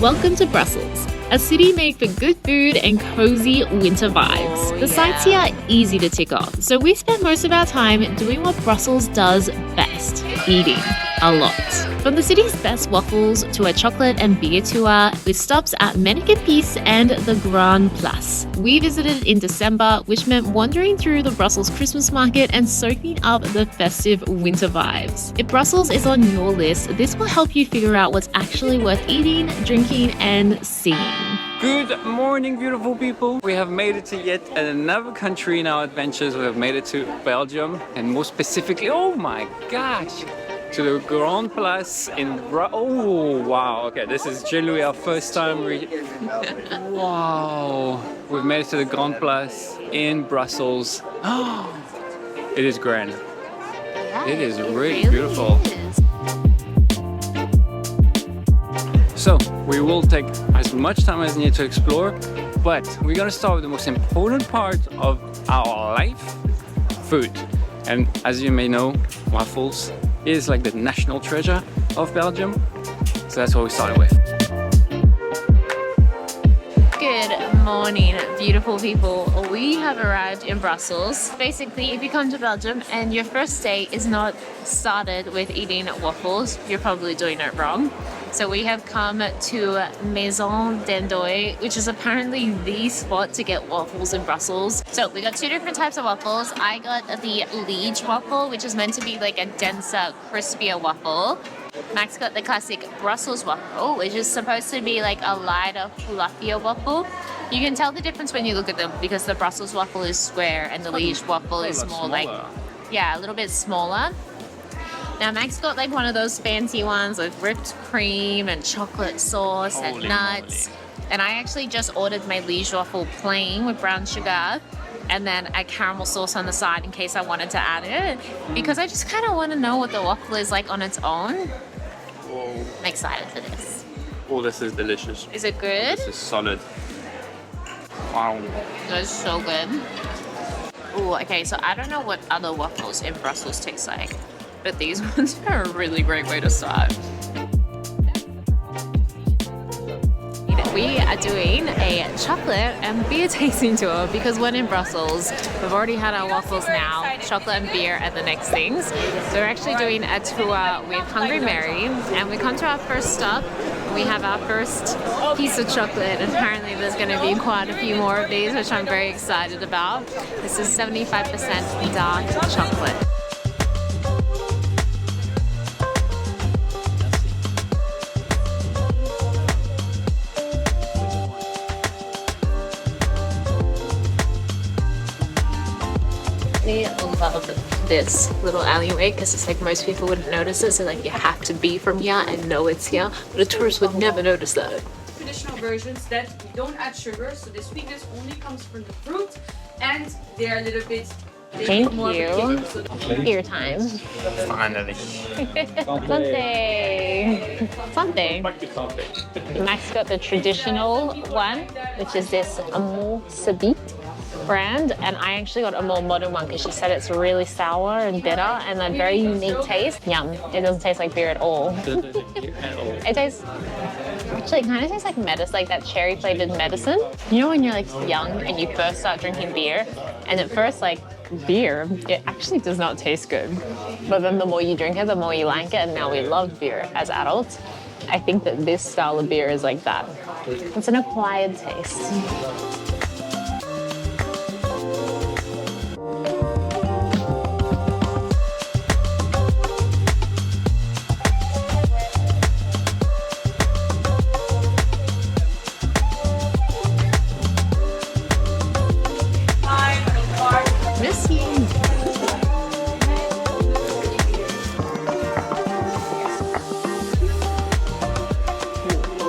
Welcome to Brussels, a city made for good food and cozy winter vibes. The sights here are easy to tick off, so we spend most of our time doing what Brussels does best, eating. A lot. From the city's best waffles to a chocolate and beer tour with stops at Manneken Pis and the Grand Place. We visited in December, which meant wandering through the Brussels Christmas market and soaking up the festive winter vibes. If Brussels is on your list, this will help you figure out what's actually worth eating, drinking, and seeing. Good morning, beautiful people. We have made it to yet another country in our adventures. We have made it to Belgium, and more specifically, oh my gosh, to the Grand Place in oh wow, okay, this is generally our first time wow, we've made it to the Grand Place in Brussels. Oh, it is grand. Yeah, it is really beautiful. So we will take as much time as needed to explore, but we're gonna start with the most important part of our life, food. And as you may know, waffles is like the national treasure of Belgium. So that's what we started with. Good morning, beautiful people. We have arrived in Brussels. Basically, if you come to Belgium and your first day is not started with eating waffles, you're probably doing it wrong. So we have come to maxandjacqueline, which is apparently the spot to get waffles in Brussels. So we got two different types of waffles. I got the Liege waffle, which is meant to be like a denser, crispier waffle. Max got the classic Brussels waffle, which is supposed to be like a lighter, fluffier waffle. You can tell the difference when you look at them because the Brussels waffle is square and the Liege waffle is more like, yeah, a little bit smaller. Now Max got like one of those fancy ones with whipped cream and chocolate sauce and nuts. And I actually just ordered my Liege waffle plain with brown sugar and then a caramel sauce on the side in case I wanted to add it. Because I just kind of want to know what the waffle is like on its own. Whoa. I'm excited for this. Oh, this is delicious. Is it good? This is solid. Wow. It's so good. Oh, okay, so I don't know what other waffles in Brussels taste like, but these ones are a really great way to start. We are doing a chocolate and beer tasting tour because when in Brussels, we've already had our waffles now, chocolate and beer are the next things. So we're actually doing a tour with Hungry Mary and we come to our first stop. We have our first piece of chocolate and apparently there's going to be quite a few more of these, which I'm very excited about. This is 75% dark chocolate. I love this little alleyway because it's like most people wouldn't notice it, so like you have to be from here and know it's here, but a tourist would never notice that. Traditional versions that we don't add sugar, so the sweetness only comes from the fruit and they're a little bit Thank you. Beer time. Finally. Something. Max got the traditional one, which is this Amol Sabit brand, and I actually got a more modern one because she said it's really sour and bitter and a very unique taste. Yum. It doesn't taste like beer at all. It tastes, actually it kind of tastes like medicine, like that cherry flavored medicine. You know when you're like young and you first start drinking beer and at first like beer, it actually does not taste good. But then the more you drink it, the more you like it, and now we love beer as adults. I think that this style of beer is like that. It's an acquired taste.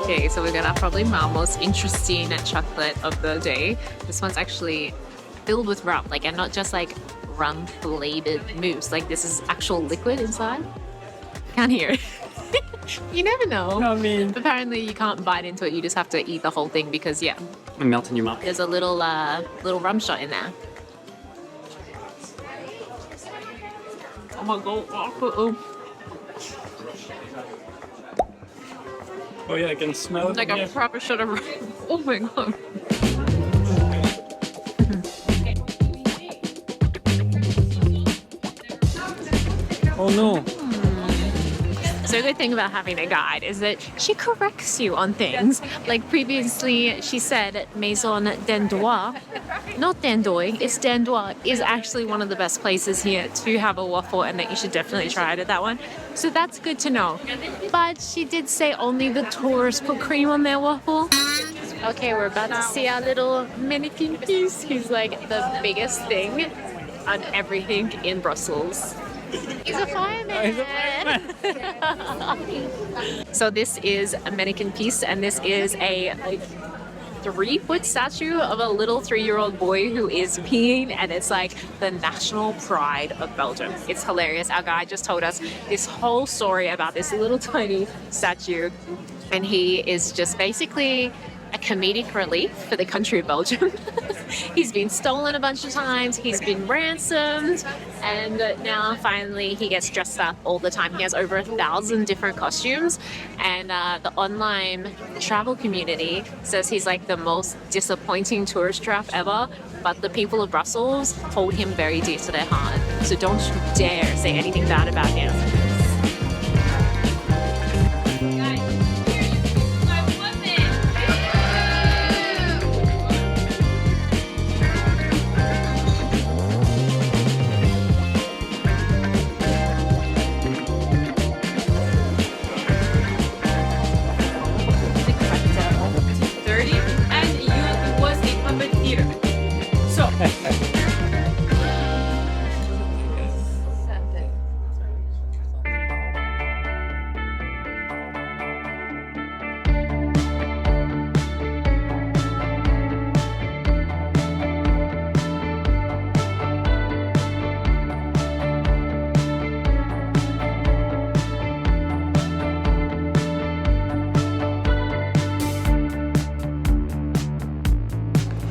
Okay, so we got our probably my most interesting chocolate of the day. This one's actually filled with rum, like, and not just like rum flavored mousse. Like this is actual liquid inside. Can't hear it. You never know. I mean, Apparently you can't bite into it. You just have to eat the whole thing because yeah, it melts in your mouth. there's a little rum shot in there. Oh my god. Oh yeah, I can smell it. Like a proper shot of. Oh my god. Oh no. So the good thing about having a guide is that she corrects you on things. Like previously, she said Maison d'Andois, not d'Andoy, it's d'Andois, is actually one of the best places here to have a waffle, and that you should definitely try it at that one. So that's good to know. But she did say only the tourists put cream on their waffle. Okay, we're about to see our little Manneken Pis. He's like the biggest thing on everything in Brussels. He's a fireman. So this is a Manneken Pis, and this is a 3-foot statue of a little 3-year-old boy who is peeing, and it's like the national pride of Belgium. It's hilarious. Our guide just told us this whole story about this little tiny statue, and he is just basically a comedic relief for the country of Belgium. He's been stolen a bunch of times, he's been ransomed, and now finally he gets dressed up all the time. He has over 1,000 different costumes, and the online travel community says he's like the most disappointing tourist trap ever, but the people of Brussels hold him very dear to their heart. So don't you dare say anything bad about him.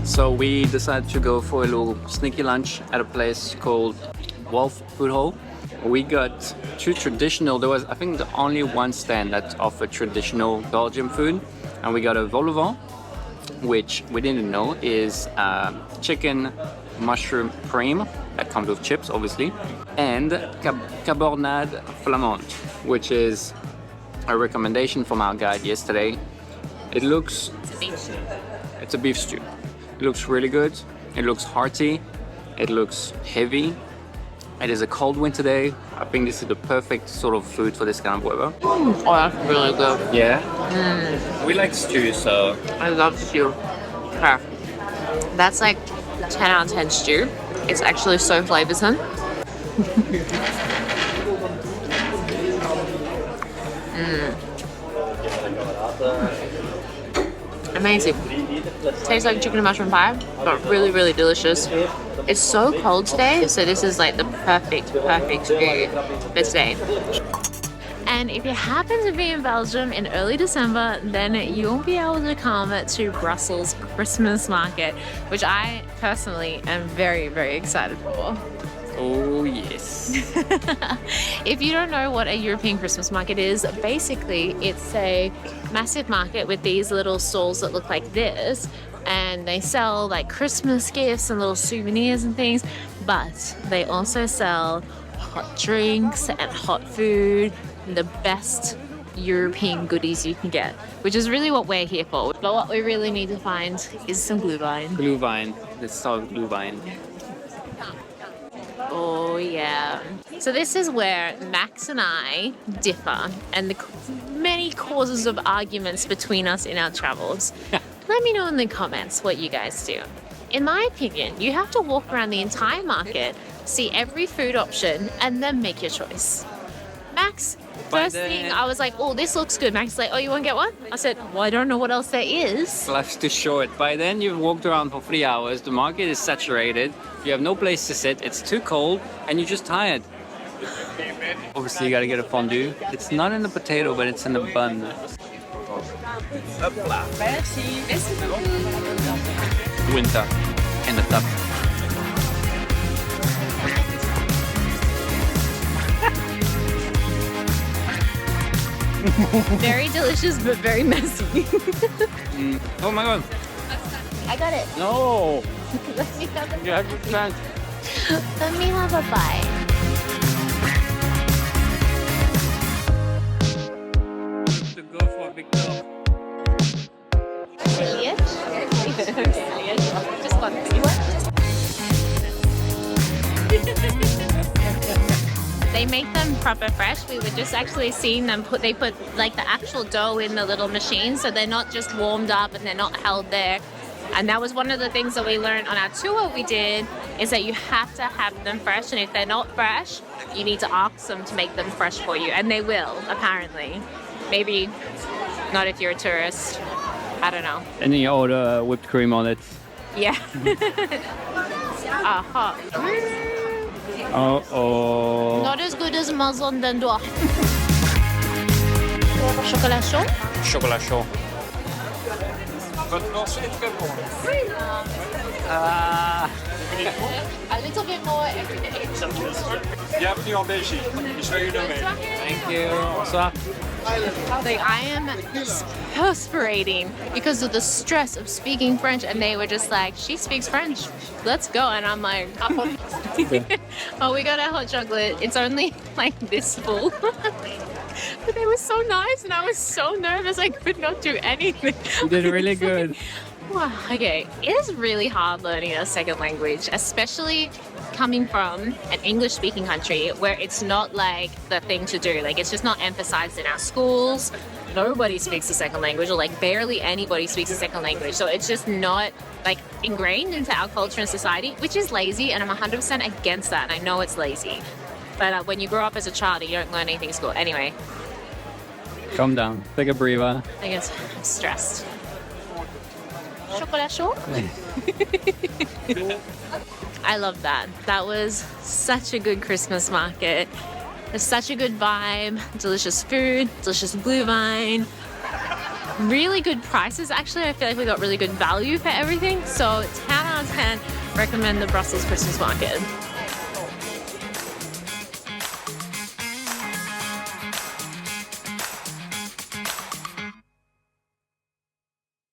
So we decided to go for a little sneaky lunch at a place called Wolf Food Hall. We got 2 traditional, there was I think the only one stand that offered traditional Belgian food, and we got a vol au vent, which we didn't know is chicken mushroom cream that comes with chips obviously, and cabornade flamande, which is a recommendation from our guide yesterday. It looks, it's a beef stew. It looks really good, it looks hearty, it looks heavy. It is a cold winter day. I think this is the perfect sort of food for this kind of weather. Oh, that's really good. Yeah? We like stew, so... I love stew. Okay. That's like 10 out of 10 stew. It's actually so flavoursome. Amazing. Tastes like chicken and mushroom pie, but really, really delicious. It's so cold today, so this is like the perfect food for today. And if you happen to be in Belgium in early December, then you'll be able to come to Brussels Christmas market, which I personally am very, very excited for. Oh yes. If you don't know what a European Christmas market is, basically it's a massive market with these little stalls that look like this, and they sell like Christmas gifts and little souvenirs and things, but they also sell hot drinks and hot food, the best European goodies you can get, which is really what we're here for. But what we really need to find is some glühwein. Glühwein. Let's start with glühwein. Oh yeah. So this is where Max and I differ, and the many causes of arguments between us in our travels. Let me know in the comments what you guys do. In my opinion, you have to walk around the entire market, see every food option, and then make your choice. Max, first thing I was like, oh, this looks good. Max is like, oh, you want to get one? I said, well, I don't know what else there is. Life's too short. By then you've walked around for 3 hours, the market is saturated, you have no place to sit, it's too cold, and you're just tired. Obviously you gotta get a fondue. It's not in the potato, but it's in the bun. Winter in the top. Very delicious, but very messy. Oh my god. I got it. No. Let me have a You have to plant. Let me have a bite. To go for a big dog. Idiot. Just one thing. They make them proper fresh. We were just actually seeing them they put like the actual dough in the little machine, so they're not just warmed up and they're not held there. And that was one of the things that we learned on our tour we did, is that you have to have them fresh, and if they're not fresh, you need to ask them to make them fresh for you, and they will, apparently. Maybe not if you're a tourist. I don't know. And then you order whipped cream on it. Yeah. Aha. Oh. Not as good as Maison d'Endroit. Chocolat chaud? Chocolat chaud. A little bit more every day. Bienvenue en Belgique. Joyeux Noël. Thank you. Bonsoir. Like, I am perspirating because of the stress of speaking French, and they were just like, she speaks French, let's go. And I'm like, oh, we got our hot chocolate, it's only like this full. But they were so nice, and I was so nervous I could not do anything. You did really good. Wow, okay, it is really hard learning a second language, especially coming from an English-speaking country where it's not like the thing to do. Like, it's just not emphasized in our schools. Nobody speaks a second language, or like barely anybody speaks a second language. So it's just not like ingrained into our culture and society, which is lazy, and I'm 100% against that, and I know it's lazy. But when you grow up as a child, you don't learn anything in school. Anyway, Calm down. Take a breather. I guess I'm stressed. Chocolat chaud? I love that. That was such a good Christmas market. There's such a good vibe, delicious food, delicious blue vine, really good prices. Actually, I feel like we got really good value for everything. So 10 out of 10, recommend the Brussels Christmas market.